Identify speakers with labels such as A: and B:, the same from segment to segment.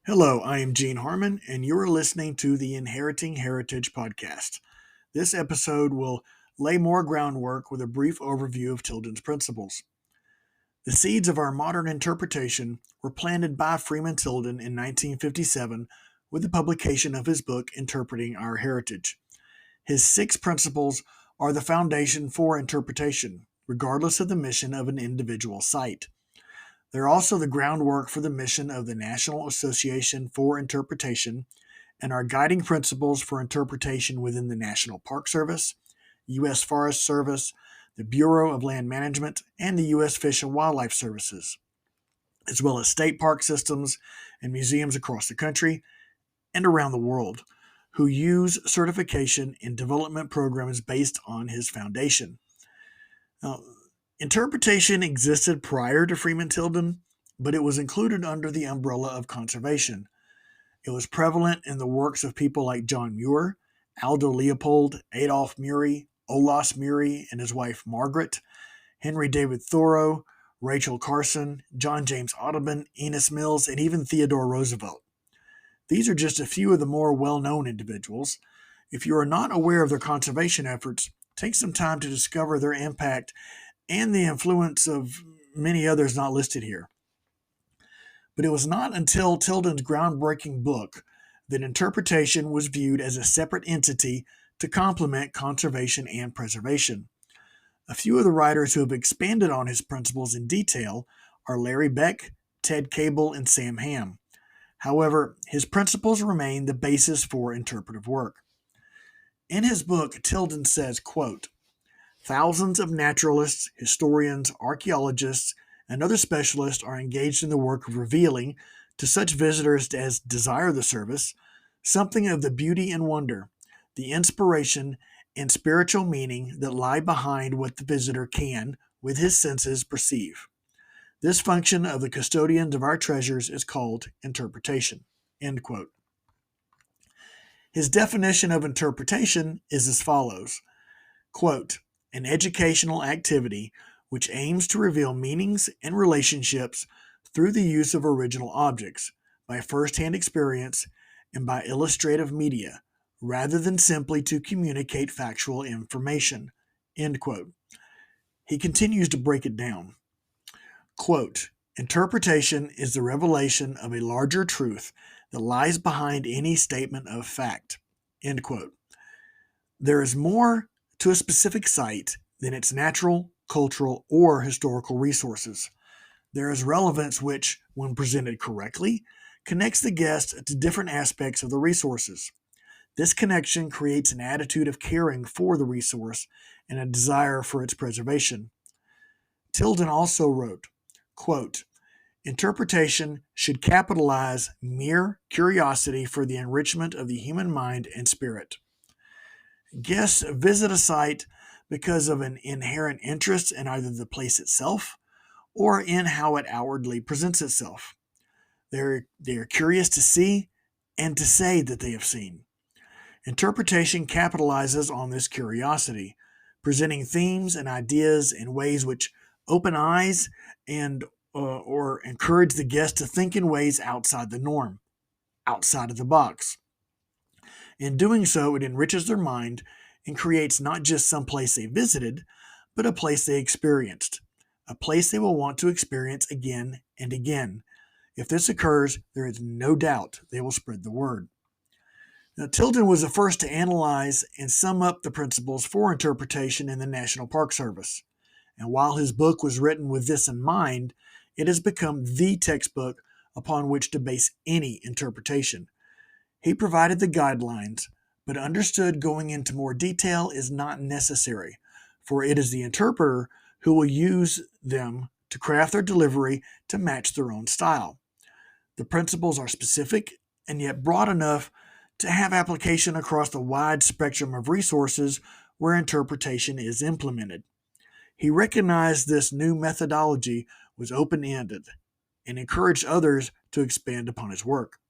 A: Hello, I am Gene Harmon, and you're listening to the Inheriting Heritage podcast. This episode will lay more groundwork with a brief overview of Tilden's principles. The seeds of our modern interpretation were planted by Freeman Tilden in 1957 with the publication of his book, Interpreting Our Heritage. His six principles are the foundation for interpretation, regardless of the mission of an individual site. They're also the groundwork for the mission of the National Association for Interpretation and are guiding principles for interpretation within the National Park Service, U.S. Forest Service, the Bureau of Land Management, and the U.S. Fish and Wildlife Services, as well as state park systems and museums across the country and around the world, who use certification and development programs based on his foundation. Now, interpretation existed prior to Freeman Tilden, but it was included under the umbrella of conservation. It was prevalent in the works of people like John Muir, Aldo Leopold, Adolph Murie, Olaus Murie and his wife Margaret, Henry David Thoreau, Rachel Carson, John James Audubon, Enos Mills, and even Theodore Roosevelt. These are just a few of the more well-known individuals. If you are not aware of their conservation efforts, take some time to discover their impact and the influence of many others not listed here. But it was not until Tilden's groundbreaking book that interpretation was viewed as a separate entity to complement conservation and preservation. A few of the writers who have expanded on his principles in detail are Larry Beck, Ted Cable, and Sam Ham. However, his principles remain the basis for interpretive work. In his book, Tilden says, quote, "Thousands of naturalists, historians, archaeologists, and other specialists are engaged in the work of revealing, to such visitors as desire the service, something of the beauty and wonder, the inspiration and spiritual meaning that lie behind what the visitor can, with his senses, perceive. This function of the custodians of our treasures is called interpretation." End quote. His definition of interpretation is as follows, quote, "An educational activity which aims to reveal meanings and relationships through the use of original objects, by first-hand experience, and by illustrative media, rather than simply to communicate factual information." End quote. He continues to break it down. Quote, "Interpretation is the revelation of a larger truth that lies behind any statement of fact." End quote. There is more to a specific site than its natural, cultural, or historical resources. There is relevance which, when presented correctly, connects the guest to different aspects of the resources. This connection creates an attitude of caring for the resource and a desire for its preservation. Tilden also wrote, quote, "Interpretation should capitalize mere curiosity for the enrichment of the human mind and spirit. Guests visit a site because of an inherent interest in either the place itself or in how it outwardly presents itself. They are curious to see and to say that they have seen. Interpretation capitalizes on this curiosity, presenting themes and ideas in ways which open eyes and or encourage the guest to think in ways outside the norm, outside of the box. In doing so, it enriches their mind and creates not just some place they visited, but a place they experienced, a place they will want to experience again and again. If this occurs, there is no doubt they will spread the word." Now, Tilden was the first to analyze and sum up the principles for interpretation in the National Park Service. And while his book was written with this in mind, it has become the textbook upon which to base any interpretation. He provided the guidelines, but understood going into more detail is not necessary, for it is the interpreter who will use them to craft their delivery to match their own style. The principles are specific and yet broad enough to have application across the wide spectrum of resources where interpretation is implemented. He recognized this new methodology was open-ended and encouraged others to expand upon his work.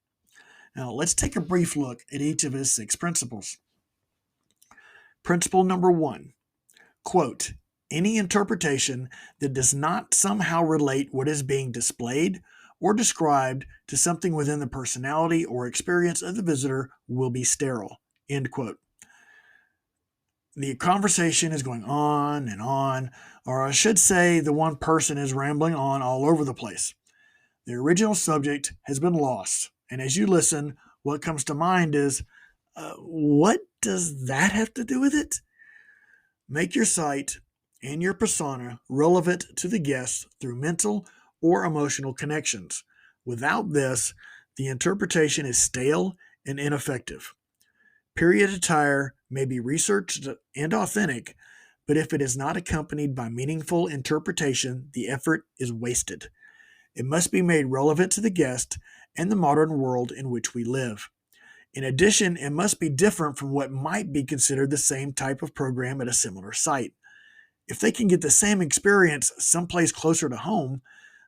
A: Now, let's take a brief look at each of his six principles. Principle number one, quote, "Any interpretation that does not somehow relate what is being displayed or described to something within the personality or experience of the visitor will be sterile. End quote. The conversation is going on, or I should say, the one person is rambling on all over the place. The original subject has been lost, and as you listen, what comes to mind is, what does that have to do with it? Make your site and your persona relevant to the guests through mental or emotional connections. Without this, the interpretation is stale and ineffective. Period attire may be researched and authentic, but if it is not accompanied by meaningful interpretation, the effort is wasted. It must be made relevant to the guest and the modern world in which we live. In addition, it must be different from what might be considered the same type of program at a similar site. If they can get the same experience someplace closer to home,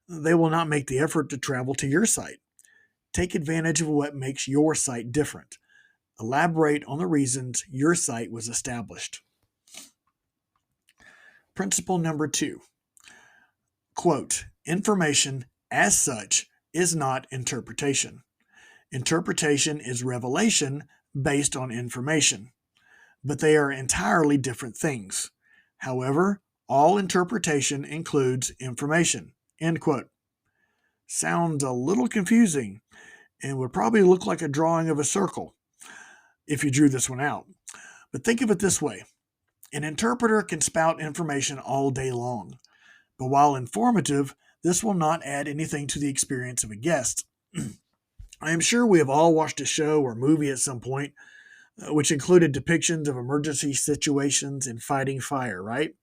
A: they will not make the effort to travel to your site. Take advantage of what makes your site different. Elaborate on the reasons your site was established. Principle number 2. Quote, information as such is not interpretation. Interpretation is revelation based on information, but they are entirely different things. However, all interpretation includes information. End quote. Sounds a little confusing and would probably look like a drawing of a circle if you drew this one out. But think of it this way. An interpreter can spout information all day long, but while informative, this will not add anything to the experience of a guest. I am sure we have all watched a show or movie at some point which included depictions of emergency situations and fighting fire, right?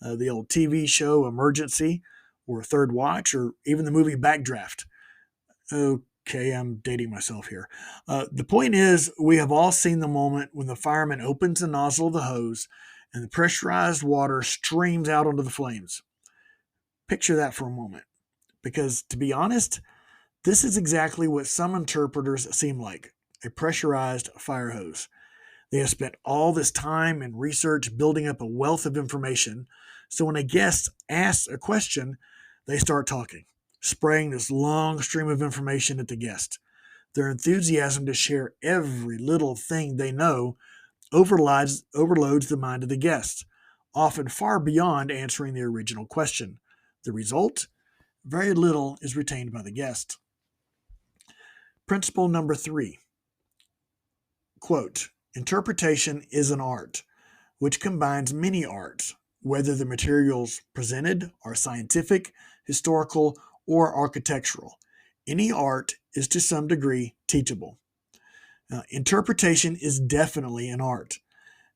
A: The old TV show Emergency or Third Watch or even the movie Backdraft. Okay, I'm dating myself here. The point is, we have all seen the moment when the fireman opens the nozzle of the hose and the pressurized water streams out onto the flames. Picture that for a moment, because to be honest, this is exactly what some interpreters seem like, a pressurized fire hose. They have spent all this time and research building up a wealth of information, so when a guest asks a question, they start talking, spraying this long stream of information at the guest. Their enthusiasm to share every little thing they know overloads the mind of the guest, often far beyond answering the original question. The result? Very little is retained by the guest. Principle number 3. Quote, interpretation is an art, which combines many arts, whether the materials presented are scientific, historical, or architectural. Any art is to some degree teachable. Now, interpretation is definitely an art.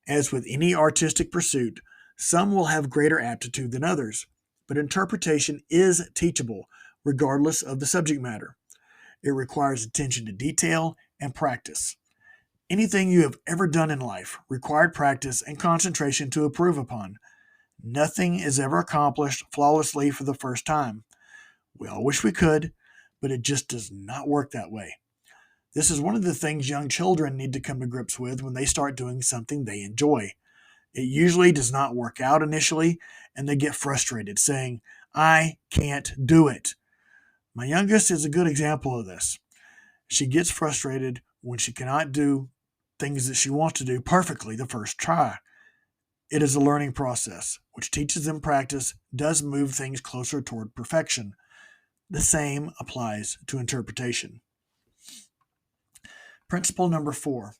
A: As with any artistic pursuit, some will have greater aptitude than others, but interpretation is teachable regardless of the subject matter. It requires attention to detail and practice. Anything you have ever done in life required practice and concentration to improve upon. Nothing is ever accomplished flawlessly for the first time. We all wish we could, but it just does not work that way. This is one of the things young children need to come to grips with when they start doing something they enjoy. It usually does not work out initially, and they get frustrated, saying, I can't do it. My youngest is a good example of this. She gets frustrated when she cannot do things that she wants to do perfectly the first try. It is a learning process, which teaches them practice, does move things closer toward perfection. The same applies to interpretation. Principle number 4.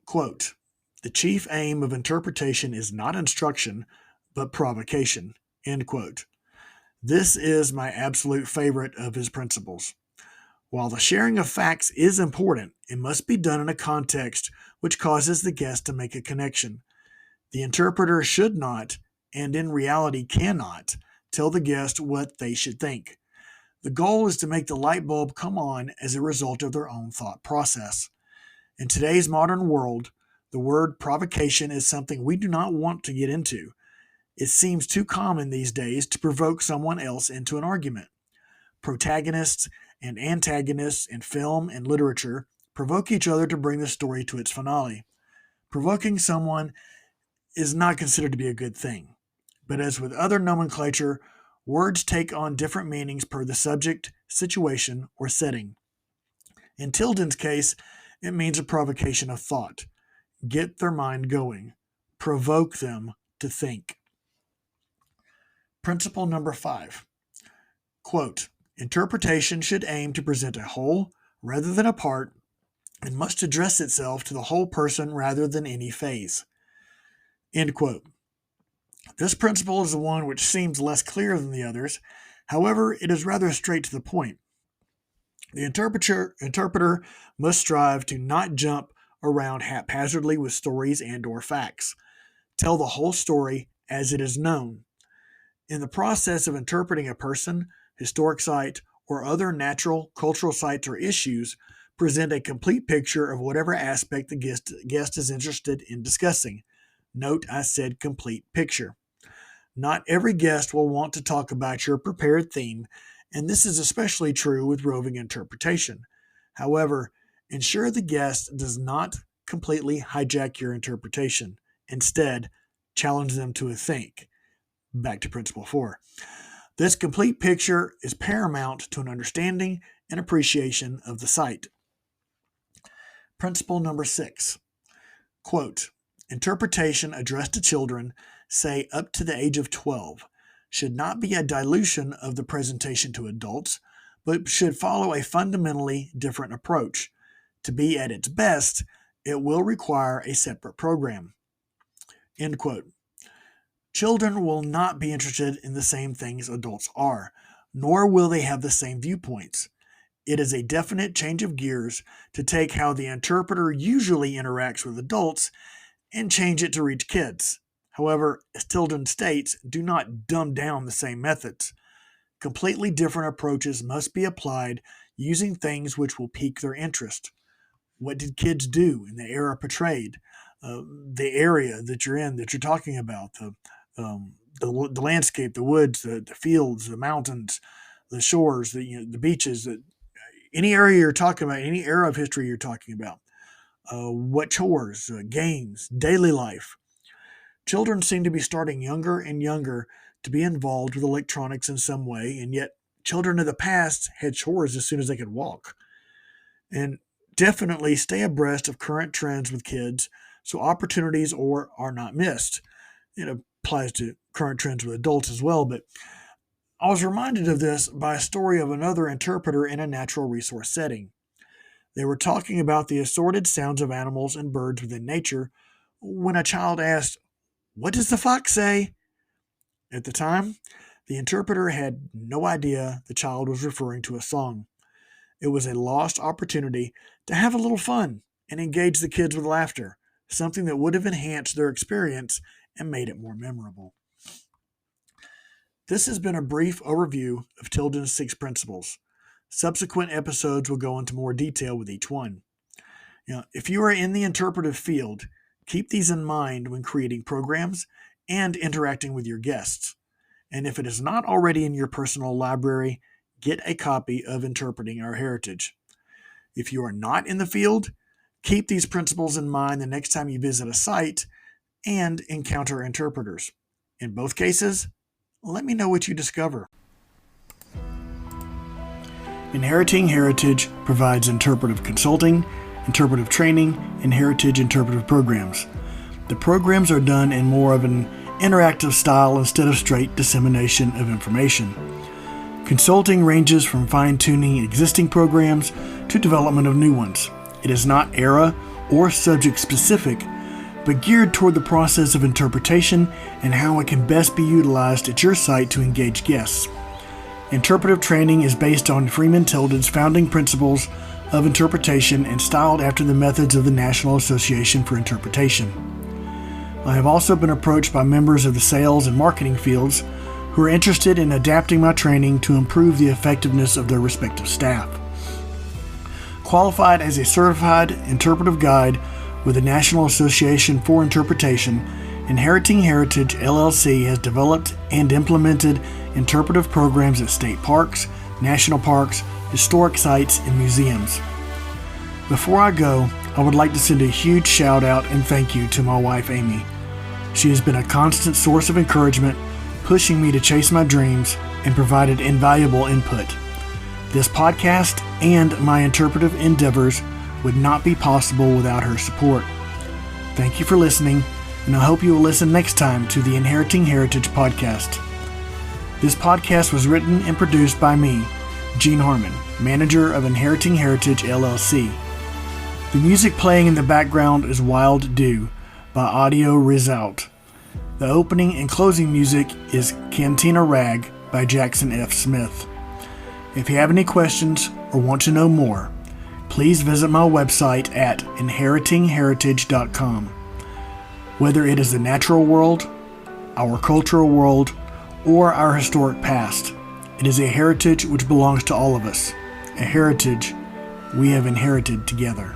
A: Quote, the chief aim of interpretation is not instruction, but provocation. End quote. This is my absolute favorite of his principles. While the sharing of facts is important, it must be done in a context which causes the guest to make a connection. The interpreter should not, and in reality cannot, tell the guest what they should think. The goal is to make the light bulb come on as a result of their own thought process. In today's modern world, the word provocation is something we do not want to get into. It seems too common these days to provoke someone else into an argument. Protagonists and antagonists in film and literature provoke each other to bring the story to its finale. Provoking someone is not considered to be a good thing. But as with other nomenclature, Words take on different meanings per the subject, situation, or setting. In Tilden's case, it means a provocation of thought. Get their mind going. Provoke them to think. Principle number 5. Quote, interpretation should aim to present a whole rather than a part and must address itself to the whole person rather than any phase. End quote. This principle is the one which seems less clear than the others. However, it is rather straight to the point. The interpreter must strive to not jump around haphazardly with stories and/or facts. Tell the whole story as it is known. In the process of interpreting a person, historic site, or other natural, cultural sites or issues, present a complete picture of whatever aspect the guest is interested in discussing. Note I said complete picture. Not every guest will want to talk about your prepared theme, and this is especially true with roving interpretation. However, ensure the guest does not completely hijack your interpretation. Instead, challenge them to a think. Back to Principle 4. This complete picture is paramount to an understanding and appreciation of the site. Principle number 6. Quote, interpretation addressed to children, say up to the age of 12, should not be a dilution of the presentation to adults, but should follow a fundamentally different approach. To be at its best, it will require a separate program. End quote. Children will not be interested in the same things adults are, nor will they have the same viewpoints. It is a definite change of gears to take how the interpreter usually interacts with adults and change it to reach kids. However, as Tilden states, do not dumb down the same methods. Completely different approaches must be applied using things which will pique their interest. What did kids do in the era portrayed? The area that you're in, that you're talking about, the landscape, the woods, the fields, the mountains, the shores, the beaches, any area you're talking about, any era of history you're talking about. What chores, games, daily life. Children seem to be starting younger and younger to be involved with electronics in some way, and yet children of the past had chores as soon as they could walk. And definitely stay abreast of current trends with kids so opportunities are not missed. It applies to current trends with adults as well, but I was reminded of this by a story of another interpreter in a natural resource setting. They were talking about the assorted sounds of animals and birds within nature when a child asked, "What does the fox say?" At the time, the interpreter had no idea the child was referring to a song. It was a lost opportunity to have a little fun and engage the kids with laughter, something that would have enhanced their experience and made it more memorable. This has been a brief overview of Tilden's 6 principles. Subsequent episodes will go into more detail with each one. If you are in the interpretive field, keep these in mind when creating programs and interacting with your guests. And if it is not already in your personal library, get a copy of Interpreting Our Heritage. If you are not in the field, keep these principles in mind the next time you visit a site and encounter interpreters. In both cases, let me know what you discover. Inheriting Heritage provides interpretive consulting, interpretive training, and heritage interpretive programs. The programs are done in more of an interactive style instead of straight dissemination of information. Consulting ranges from fine-tuning existing programs to development of new ones. It is not era or subject specific, but geared toward the process of interpretation and how it can best be utilized at your site to engage guests. Interpretive training is based on Freeman Tilden's founding principles of interpretation and styled after the methods of the National Association for Interpretation. I have also been approached by members of the sales and marketing fields who are interested in adapting my training to improve the effectiveness of their respective staff. Qualified as a certified interpretive guide with the National Association for Interpretation, Inheriting Heritage LLC has developed and implemented interpretive programs at state parks, national parks, historic sites, and museums. Before I go, I would like to send a huge shout out and thank you to my wife, Amy. She has been a constant source of encouragement, pushing me to chase my dreams and provided invaluable input. This podcast and my interpretive endeavors would not be possible without her support. Thank you for listening, and I hope you will listen next time to the Inheriting Heritage podcast. This podcast was written and produced by me, Gene Harmon, manager of Inheriting Heritage LLC. The music playing in the background is Wild Dew by Audio Result. The opening and closing music is Cantina Rag by Jackson F. Smith. If you have any questions or want to know more, please visit my website at inheritingheritage.com. Whether it is the natural world, our cultural world, or our historic past, it is a heritage which belongs to all of us, a heritage we have inherited together.